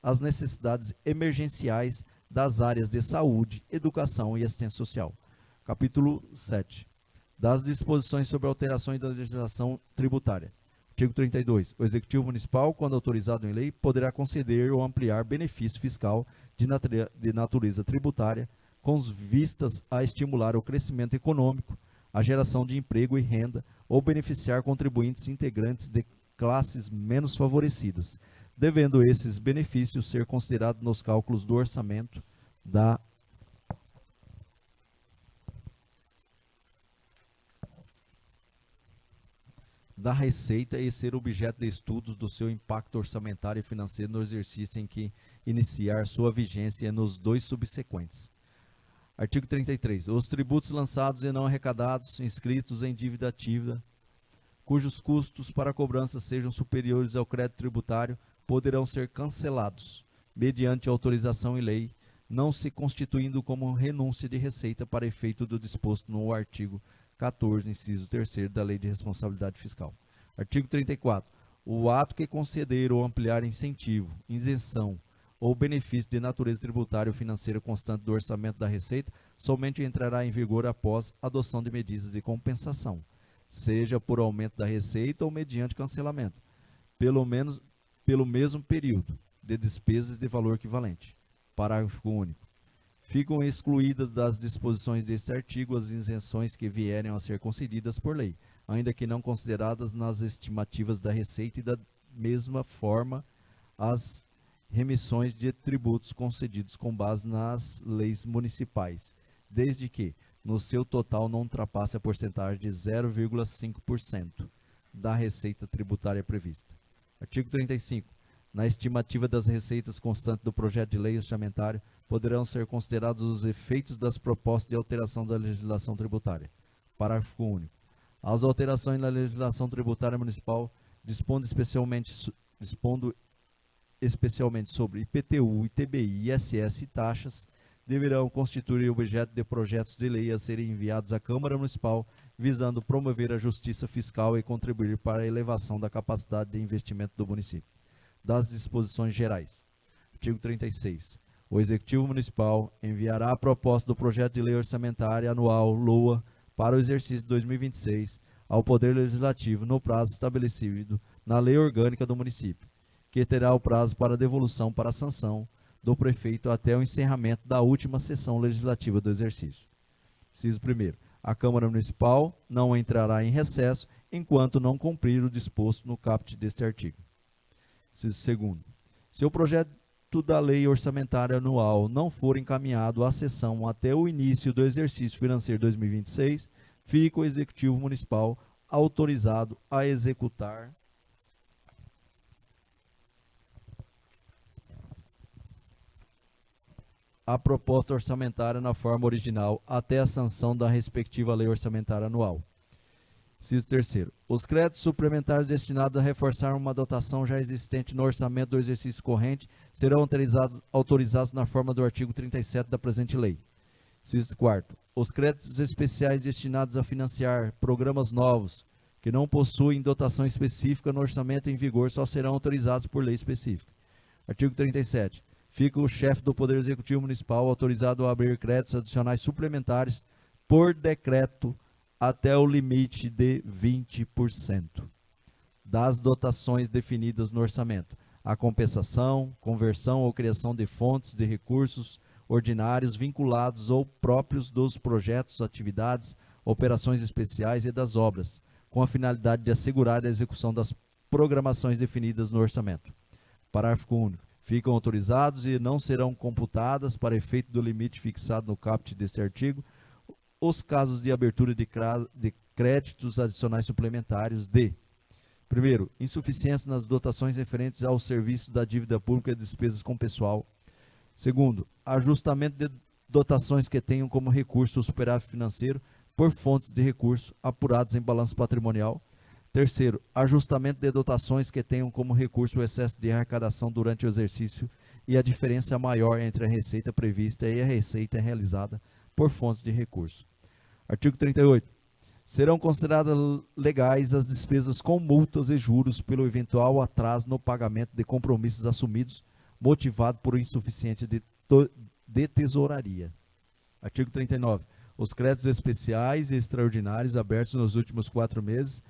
às necessidades emergenciais das áreas de saúde, educação e assistência social. Capítulo 7. Das disposições sobre alterações da legislação tributária. Artigo 32. O Executivo Municipal, quando autorizado em lei, poderá conceder ou ampliar benefício fiscal de natureza tributária, com vistas a estimular o crescimento econômico, a geração de emprego e renda, ou beneficiar contribuintes integrantes de classes menos favorecidas, devendo esses benefícios ser considerados nos cálculos do orçamento da Receita e ser objeto de estudos do seu impacto orçamentário e financeiro no exercício em que iniciar sua vigência nos dois subsequentes. Artigo 33. Os tributos lançados e não arrecadados, inscritos em dívida ativa, cujos custos para cobrança sejam superiores ao crédito tributário, poderão ser cancelados, mediante autorização em lei, não se constituindo como renúncia de receita para efeito do disposto no artigo 14, inciso 3º da Lei de Responsabilidade Fiscal. Artigo 34. O ato que conceder ou ampliar incentivo, isenção ou benefício de natureza tributária ou financeira constante do orçamento da Receita somente entrará em vigor após adoção de medidas de compensação, seja por aumento da receita ou mediante cancelamento, pelo mesmo período, de despesas de valor equivalente. Parágrafo único. Ficam excluídas das disposições deste artigo as isenções que vierem a ser concedidas por lei, ainda que não consideradas nas estimativas da receita, e da mesma forma as remissões de tributos concedidos com base nas leis municipais, desde que no seu total não ultrapasse a porcentagem de 0,5% da receita tributária prevista. Artigo 35. Na estimativa das receitas constantes do projeto de lei orçamentário, poderão ser considerados os efeitos das propostas de alteração da legislação tributária. Parágrafo único. As alterações na legislação tributária municipal dispondo especialmente sobre IPTU, ITBI, ISS e taxas, deverão constituir objeto de projetos de lei a serem enviados à Câmara Municipal, visando promover a justiça fiscal e contribuir para a elevação da capacidade de investimento do município. Das disposições gerais. Artigo 36. O Executivo Municipal enviará a proposta do projeto de lei orçamentária anual LOA para o exercício 2026 ao Poder Legislativo no prazo estabelecido na Lei Orgânica do município, que terá o prazo para devolução para a sanção do prefeito até o encerramento da última sessão legislativa do exercício. Inciso 1º. A Câmara Municipal não entrará em recesso enquanto não cumprir o disposto no caput deste artigo. Inciso 2º. Se o projeto da lei orçamentária anual não for encaminhado à sessão até o início do exercício financeiro 2026, fica o Executivo Municipal autorizado a executar a proposta orçamentária na forma original até a sanção da respectiva lei orçamentária anual. Inciso 3º. Os créditos suplementares destinados a reforçar uma dotação já existente no orçamento do exercício corrente serão autorizados na forma do artigo 37 da presente lei. Inciso 4º. Os créditos especiais destinados a financiar programas novos que não possuem dotação específica no orçamento em vigor só serão autorizados por lei específica. Artigo 37. Fica o chefe do Poder Executivo Municipal autorizado a abrir créditos adicionais suplementares por decreto até o limite de 20% das dotações definidas no orçamento. A compensação, conversão ou criação de fontes de recursos ordinários vinculados ou próprios dos projetos, atividades, operações especiais e das obras, com a finalidade de assegurar a execução das programações definidas no orçamento. Parágrafo único. Ficam autorizados e não serão computadas para efeito do limite fixado no caput deste artigo os casos de abertura de créditos adicionais suplementares de: primeiro, insuficiência nas dotações referentes ao serviço da dívida pública e despesas com pessoal. Segundo, ajustamento de dotações que tenham como recurso o superávit financeiro por fontes de recurso apurados em balanço patrimonial. Terceiro, ajustamento de dotações que tenham como recurso o excesso de arrecadação durante o exercício e a diferença maior entre a receita prevista e a receita realizada por fontes de recurso. Artigo 38. Serão consideradas legais as despesas com multas e juros pelo eventual atraso no pagamento de compromissos assumidos, motivado por insuficiência de tesouraria. Artigo 39. Os créditos especiais e extraordinários abertos nos últimos 4 meses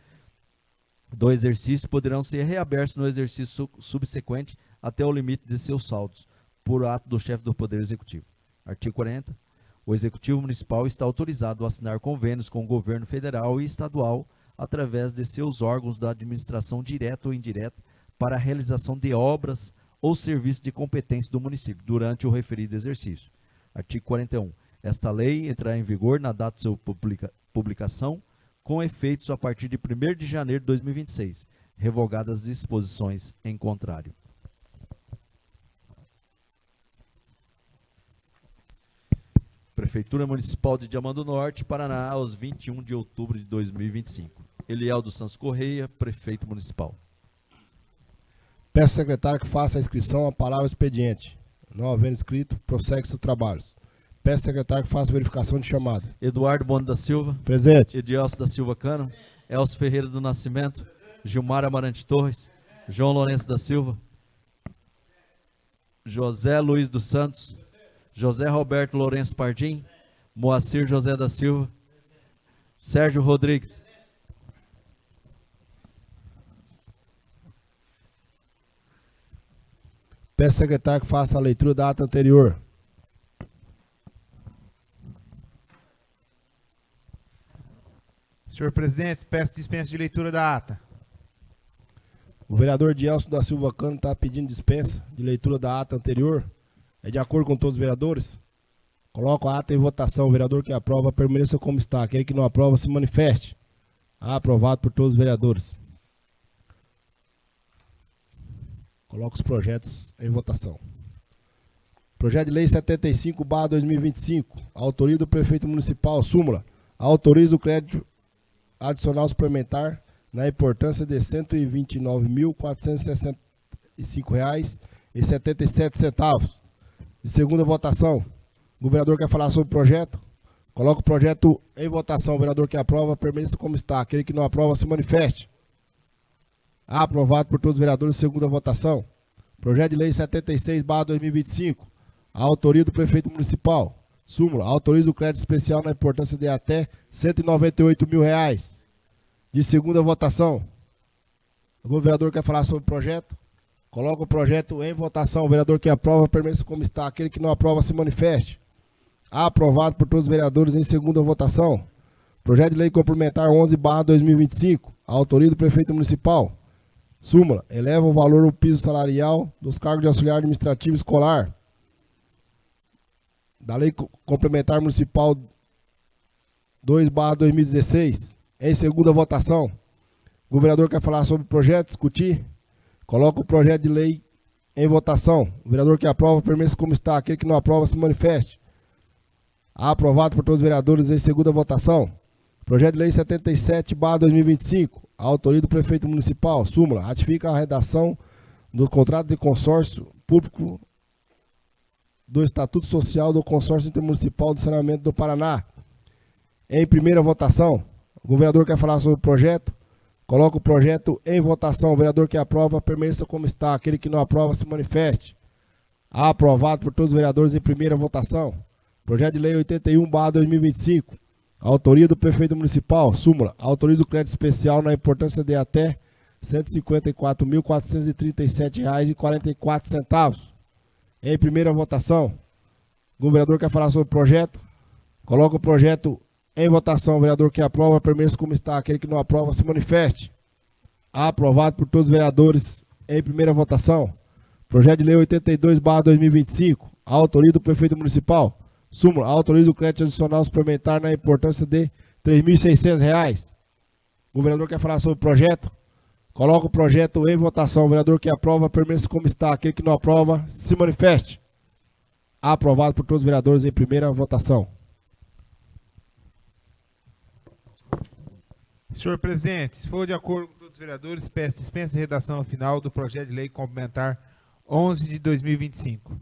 do exercício poderão ser reabertos no exercício subsequente até o limite de seus saldos, por ato do chefe do Poder Executivo. Artigo 40. O Executivo Municipal está autorizado a assinar convênios com o governo federal e estadual através de seus órgãos da administração direta ou indireta para a realização de obras ou serviços de competência do município durante o referido exercício. Artigo 41. Esta lei entrará em vigor na data de sua publicação, com efeitos a partir de 1º de janeiro de 2026, revogadas as disposições em contrário. Prefeitura Municipal de Diamant do Norte, Paraná, aos 21 de outubro de 2025. Eliel dos Santos Correia, Prefeito Municipal. Peço ao secretário que faça a inscrição à palavra expediente. Não havendo inscrito, prossegue-se os trabalhos. Peço ao secretário que faça a verificação de chamada. Eduardo Bono da Silva. Presente. Edielcio da Silva Cano. Elcio Ferreira do Nascimento. Gilmar Amarante Torres. João Lourenço da Silva. José Luiz dos Santos. José Roberto Lourenço Pardim. Moacir José da Silva. Sérgio Rodrigues. Peço ao secretário que faça a leitura da ata anterior. Senhor presidente, peço dispensa de leitura da ata. O vereador Dielson da Silva Cano está pedindo dispensa de leitura da ata anterior. É de acordo com todos os vereadores? Coloco a ata em votação. O vereador que aprova permaneça como está. Aquele que não aprova se manifeste. Aprovado por todos os vereadores. Coloco os projetos em votação. Projeto de lei 75/2025. Autoria do prefeito municipal. Súmula. Autoriza o crédito adicional suplementar na importância de R$ 129.465,77. De segunda votação. O vereador quer falar sobre o projeto? Coloca o projeto em votação. O vereador que aprova permaneça como está. Aquele que não aprova se manifeste. Aprovado por todos os vereadores. Segunda votação. Projeto de lei 76/2025. A autoria do prefeito municipal. Súmula. Autoriza o crédito especial na importância de até R$ 198 mil. De segunda votação. O vereador quer falar sobre o projeto? Coloca o projeto em votação. O vereador que aprova permaneça como está. Aquele que não aprova se manifeste. Aprovado por todos os vereadores em segunda votação. Projeto de lei complementar 11/2025. A autoria do prefeito municipal. Súmula. Eleva o valor do piso salarial dos cargos de auxiliar administrativo escolar. Da lei complementar municipal 2/2016. Em segunda votação. O vereador quer falar sobre o projeto, discutir? Coloca o projeto de lei em votação. O vereador que aprova permaneça como está. Aquele que não aprova se manifeste. Aprovado por todos os vereadores em segunda votação. Projeto de lei 77/2025. A autoria do prefeito municipal. Súmula. Ratifica a redação do contrato de consórcio público do Estatuto Social do Consórcio Intermunicipal do Saneamento do Paraná. Em primeira votação. O vereador quer falar sobre o projeto? Coloca o projeto em votação. O vereador que aprova permaneça como está. Aquele que não aprova se manifeste. Aprovado por todos os vereadores em primeira votação. Projeto de lei 81/2025. Autoria do prefeito municipal. Súmula. Autoriza o crédito especial na importância de até R$ 154.437,44. Em primeira votação. O vereador quer falar sobre o projeto? Coloca o projeto em votação. O vereador que aprova permaneça como está. Aquele que não aprova se manifeste. Aprovado por todos os vereadores em primeira votação. Projeto de lei 82/2025. A autoria do prefeito municipal. Súmula. Autoriza o crédito adicional suplementar na importância de R$ 3.600. O vereador quer falar sobre o projeto? Coloca o projeto em votação. O vereador que aprova permaneça como está. Aquele que não aprova se manifeste. Aprovado por todos os vereadores em primeira votação. Senhor presidente, se for de acordo com todos os vereadores, peço dispensa de redação final do projeto de lei complementar 11/2025.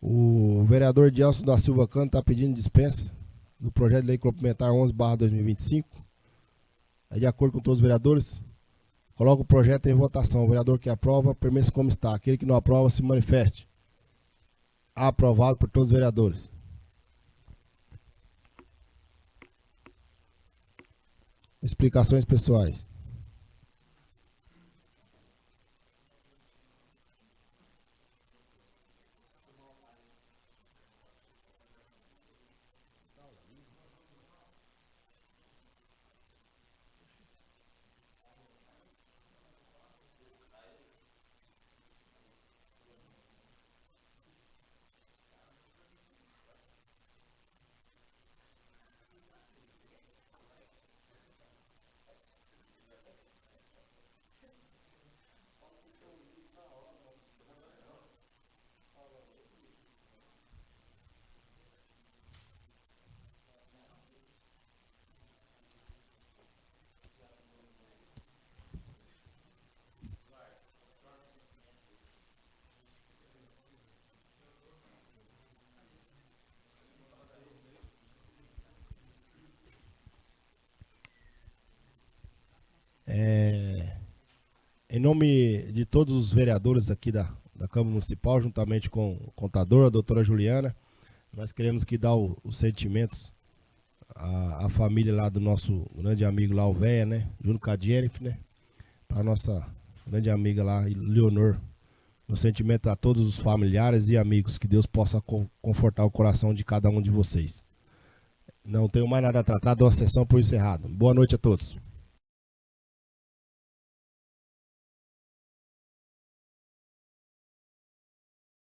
O vereador Dielson da Silva Cano está pedindo dispensa do projeto de lei complementar 11/2025. É de acordo com todos os vereadores? Coloca o projeto em votação. O vereador que aprova permaneça como está. Aquele que não aprova se manifeste. Aprovado por todos os vereadores. Explicações pessoais. nome de todos os vereadores aqui da Câmara Municipal, juntamente com o contador, a doutora Juliana, nós queremos que dar os sentimentos à família lá do nosso grande amigo lá, o Véia, né? Junto com a Jennifer, né? Para a nossa grande amiga lá, Leonor. Um sentimento a todos os familiares e amigos, que Deus possa confortar o coração de cada um de vocês. Não tenho mais nada a tratar, dou a sessão por encerrado. Boa noite a todos.